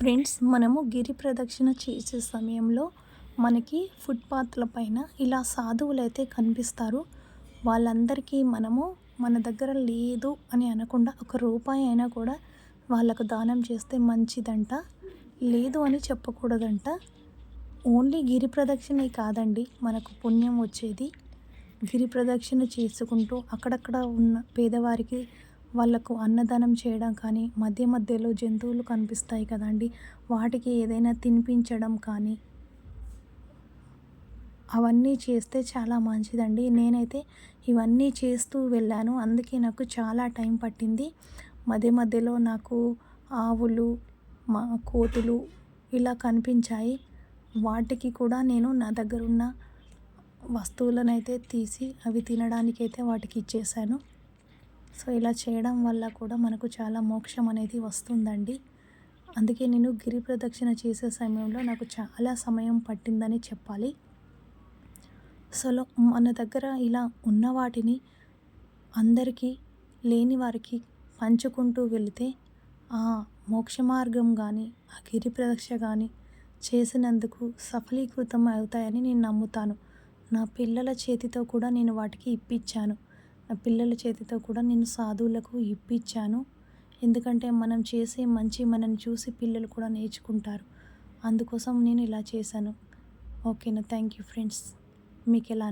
Friends, మనము గిరి ప్రదక్షిణ చేసే సమయంలో మనకి ఫుట్పాత్ల పైన ఇలా సాధువులైతే కనిపిస్తారు. వాళ్ళందరికీ మనము మన దగ్గర లేదు అని అనకుండా ఒక రూపాయి అయినా కూడా వాళ్ళకు దానం చేస్తే మంచిదంట. లేదు అని చెప్పకూడదంట. ఓన్లీ గిరి ప్రదక్షిణే కాదండి మనకు పుణ్యం వచ్చేది. గిరి ప్రదక్షిణ చేసుకుంటూ అక్కడక్కడ ఉన్న పేదవారికి వాళ్ళకు అన్నదానం చేయడం కానీ, మధ్య మధ్యలో జంతువులు కనిపిస్తాయి కదండీ! వాటికి ఏదైనా తినిపించడం కానీ, అవన్నీ చేస్తే చాలా మంచిదండి. నేనైతే ఇవన్నీ చేస్తూ వెళ్ళాను. అందుకే నాకు చాలా టైం పట్టింది. మధ్య మధ్యలో నాకు ఆవులు, కోతులు ఇలా కనిపించాయి. వాటికి కూడా నేను నా దగ్గరున్న వస్తువులనైతే తీసి అవి తినడానికైతే వాటికి ఇచ్చేసాను. సో ఇలా చేయడం వల్ల కూడా మనకు చాలా మోక్షం అనేది వస్తుందండి. అందుకే నేను గిరి ప్రదక్షిణ చేసే సమయంలో నాకు చాలా సమయం పట్టిందని చెప్పాలి. మన దగ్గర ఇలా ఉన్న వాటిని అందరికీ, లేని వారికి పంచుకుంటూ వెళితే ఆ మోక్ష మార్గం కానీ, ఆ గిరి ప్రదక్షిణ కానీ చేసినందుకు సఫలీకృతం అవుతాయని నేను నమ్ముతాను. నా పిల్లల చేతితో కూడా నేను వాటికి ఇప్పించాను. నా పిల్లల చేతితో కూడా నేను సాధువులకు ఇప్పించాను. ఎందుకంటే మనం చేసే మంచి మనల్ని చూసి పిల్లలు కూడా నేర్చుకుంటారు. అందుకోసం నేను ఇలా చేశాను. ఓకేనా? Thank you friends. మీకు ఎలా